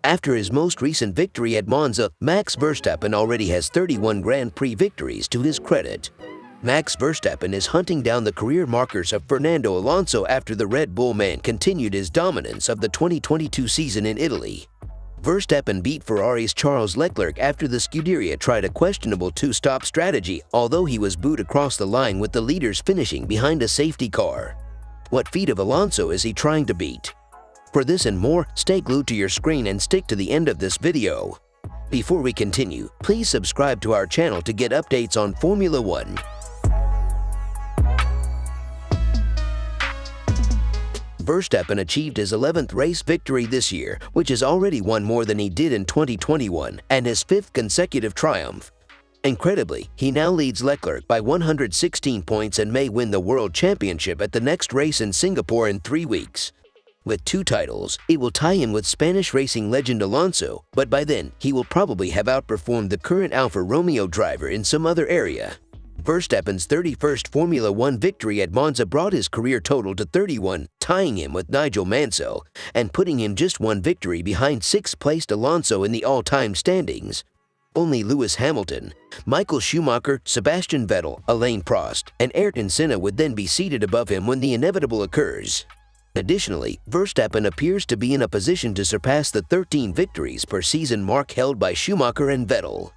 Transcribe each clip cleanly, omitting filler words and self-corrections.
After his most recent victory at Monza, Max Verstappen already has 31 Grand Prix victories to his credit. Max Verstappen is hunting down the career markers of Fernando Alonso after the Red Bull man continued his dominance of the 2022 season in Italy. Verstappen beat Ferrari's Charles Leclerc after the Scuderia tried a questionable two-stop strategy, although he was booed across the line with the leaders finishing behind a safety car. What feat of Alonso is he trying to beat? For this and more, stay glued to your screen and stick to the end of this video. Before we continue, please subscribe to our channel to get updates on Formula 1. Verstappen achieved his 11th race victory this year, which has already won more than he did in 2021, and his 5th consecutive triumph. Incredibly, he now leads Leclerc by 116 points and may win the World Championship at the next race in Singapore in 3 weeks. With 2 titles, it will tie him with Spanish racing legend Alonso, but by then, he will probably have outperformed the current Alfa Romeo driver in some other area. Verstappen's 31st Formula 1 victory at Monza brought his career total to 31, tying him with Nigel Mansell and putting him just 1 victory behind 6th-placed Alonso in the all-time standings. Only Lewis Hamilton, Michael Schumacher, Sebastian Vettel, Alain Prost, and Ayrton Senna would then be seated above him when the inevitable occurs. Additionally, Verstappen appears to be in a position to surpass the 13 victories per season mark held by Schumacher and Vettel.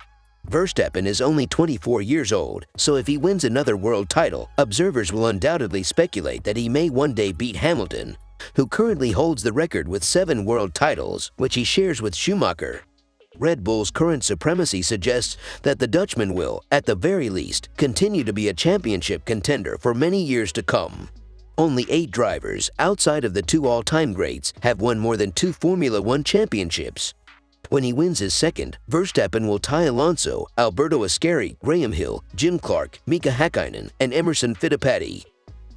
Verstappen is only 24 years old, so if he wins another world title, observers will undoubtedly speculate that he may one day beat Hamilton, who currently holds the record with 7 world titles, which he shares with Schumacher. Red Bull's current supremacy suggests that the Dutchman will, at the very least, continue to be a championship contender for many years to come. Only 8 drivers, outside of the 2 all-time greats, have won more than 2 Formula 1 championships. When he wins his 2nd, Verstappen will tie Alonso, Alberto Ascari, Graham Hill, Jim Clark, Mika Häkkinen, and Emerson Fittipaldi.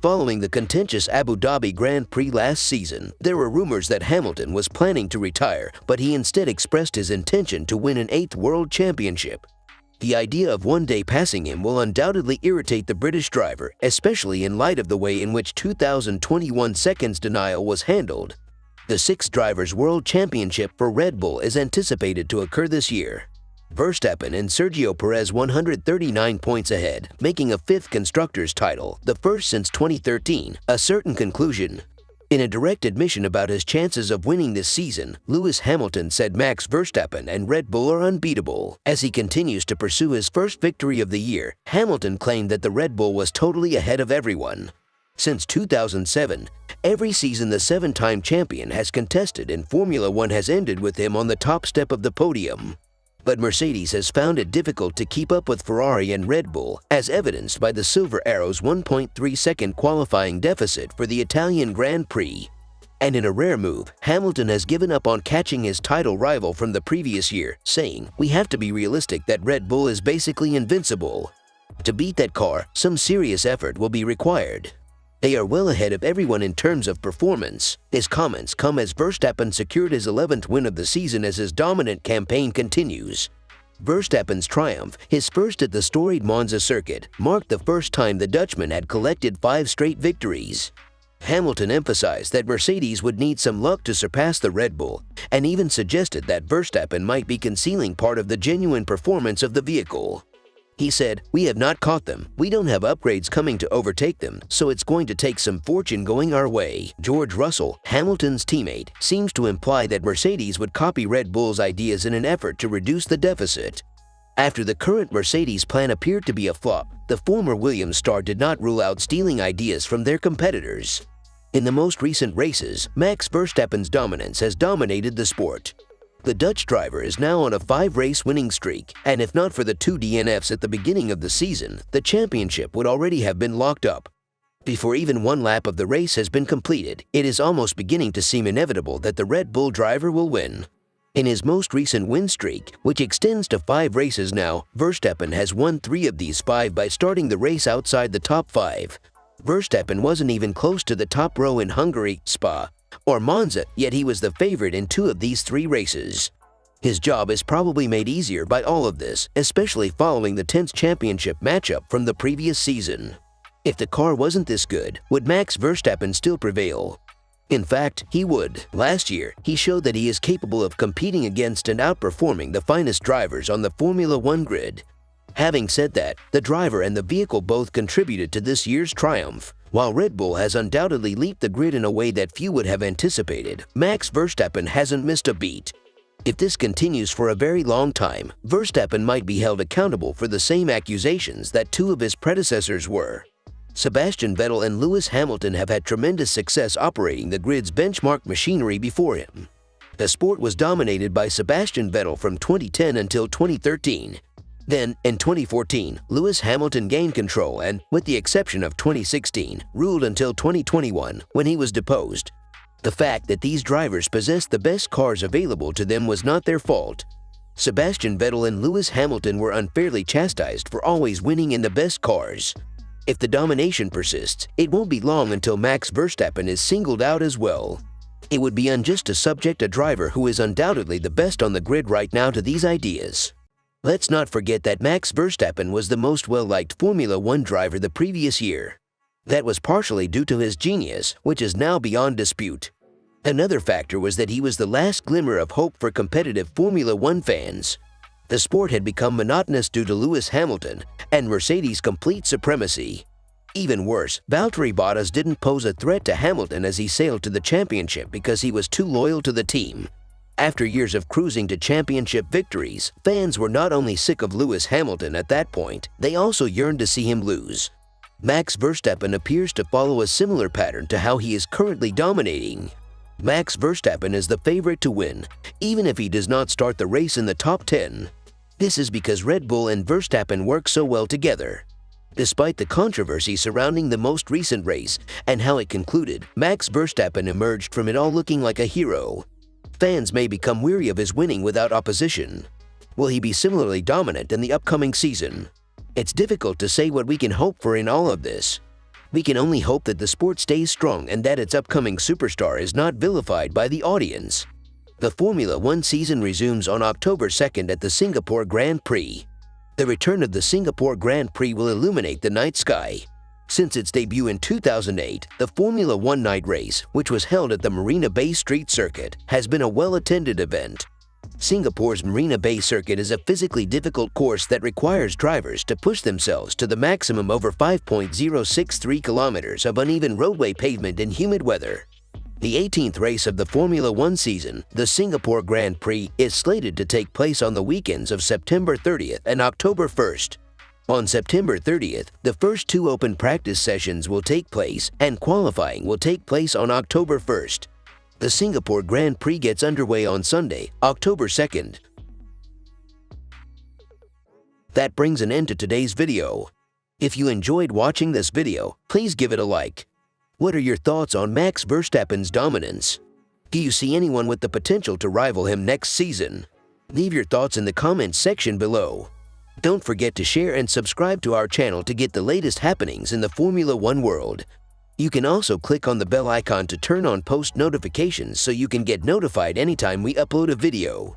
Following the contentious Abu Dhabi Grand Prix last season, there were rumors that Hamilton was planning to retire, but he instead expressed his intention to win an 8th World Championship. The idea of one day passing him will undoubtedly irritate the British driver, especially in light of the way in which 2021 seconds denial was handled. The 6th Drivers' World Championship for Red Bull is anticipated to occur this year. Verstappen and Sergio Perez 139 points ahead, making a 5th Constructors' title, the first since 2013, a certain conclusion. In a direct admission about his chances of winning this season, Lewis Hamilton said Max Verstappen and Red Bull are unbeatable. As he continues to pursue his first victory of the year, Hamilton claimed that the Red Bull was totally ahead of everyone. Since 2007, every season the 7-time champion has contested in Formula 1 has ended with him on the top step of the podium. But Mercedes has found it difficult to keep up with Ferrari and Red Bull, as evidenced by the Silver Arrow's 1.3-second qualifying deficit for the Italian Grand Prix. And in a rare move, Hamilton has given up on catching his title rival from the previous year, saying, "We have to be realistic that Red Bull is basically invincible. To beat that car, some serious effort will be required. They are well ahead of everyone in terms of performance." His comments come as Verstappen secured his 11th win of the season as his dominant campaign continues. Verstappen's triumph, his first at the storied Monza circuit, marked the first time the Dutchman had collected 5 straight victories. Hamilton emphasized that Mercedes would need some luck to surpass the Red Bull, and even suggested that Verstappen might be concealing part of the genuine performance of the vehicle. He said, "We have not caught them. We don't have upgrades coming to overtake them, so it's going to take some fortune going our way." George Russell, Hamilton's teammate, seems to imply that Mercedes would copy Red Bull's ideas in an effort to reduce the deficit. After the current Mercedes plan appeared to be a flop, the former Williams star did not rule out stealing ideas from their competitors. In the most recent races, Max Verstappen's dominance has dominated the sport. The Dutch driver is now on a 5-race winning streak, and if not for the 2 DNFs at the beginning of the season, the championship would already have been locked up. Before even 1 lap of the race has been completed, it is almost beginning to seem inevitable that the Red Bull driver will win. In his most recent win streak, which extends to 5 races now, Verstappen has won 3 of these 5 by starting the race outside the top 5. Verstappen wasn't even close to the top row in Hungary, Spa, or Monza, yet he was the favorite in 2 of these 3 races. His job is probably made easier by all of this, especially following the tense championship matchup from the previous season. If the car wasn't this good, would Max Verstappen still prevail? In fact, he would. Last year, he showed that he is capable of competing against and outperforming the finest drivers on the Formula One grid. Having said that, the driver and the vehicle both contributed to this year's triumph. While Red Bull has undoubtedly leaped the grid in a way that few would have anticipated, Max Verstappen hasn't missed a beat. If this continues for a very long time, Verstappen might be held accountable for the same accusations that two of his predecessors were. Sebastian Vettel and Lewis Hamilton have had tremendous success operating the grid's benchmark machinery before him. The sport was dominated by Sebastian Vettel from 2010 until 2013. Then, in 2014, Lewis Hamilton gained control and, with the exception of 2016, ruled until 2021, when he was deposed. The fact that these drivers possessed the best cars available to them was not their fault. Sebastian Vettel and Lewis Hamilton were unfairly chastised for always winning in the best cars. If the domination persists, it won't be long until Max Verstappen is singled out as well. It would be unjust to subject a driver who is undoubtedly the best on the grid right now to these ideas. Let's not forget that Max Verstappen was the most well-liked Formula One driver the previous year. That was partially due to his genius, which is now beyond dispute. Another factor was that he was the last glimmer of hope for competitive Formula One fans. The sport had become monotonous due to Lewis Hamilton and Mercedes' complete supremacy. Even worse, Valtteri Bottas didn't pose a threat to Hamilton as he sailed to the championship because he was too loyal to the team. After years of cruising to championship victories, fans were not only sick of Lewis Hamilton at that point, they also yearned to see him lose. Max Verstappen appears to follow a similar pattern to how he is currently dominating. Max Verstappen is the favorite to win, even if he does not start the race in the top 10. This is because Red Bull and Verstappen work so well together. Despite the controversy surrounding the most recent race and how it concluded, Max Verstappen emerged from it all looking like a hero. Fans may become weary of his winning without opposition. Will he be similarly dominant in the upcoming season? It's difficult to say what we can hope for in all of this. We can only hope that the sport stays strong and that its upcoming superstar is not vilified by the audience. The Formula One season resumes on October 2nd at the Singapore Grand Prix. The return of the Singapore Grand Prix will illuminate the night sky. Since its debut in 2008, the Formula One night race, which was held at the Marina Bay Street Circuit, has been a well-attended event. Singapore's Marina Bay Circuit is a physically difficult course that requires drivers to push themselves to the maximum over 5.063 kilometers of uneven roadway pavement in humid weather. The 18th race of the Formula One season, the Singapore Grand Prix, is slated to take place on the weekends of September 30th and October 1st. On September 30th, the first two open practice sessions will take place and qualifying will take place on October 1st. The Singapore Grand Prix gets underway on Sunday, October 2nd. That brings an end to today's video. If you enjoyed watching this video, please give it a like. What are your thoughts on Max Verstappen's dominance? Do you see anyone with the potential to rival him next season? Leave your thoughts in the comments section below. Don't forget to share and subscribe to our channel to get the latest happenings in the Formula One world. You can also click on the bell icon to turn on post notifications so you can get notified anytime we upload a video.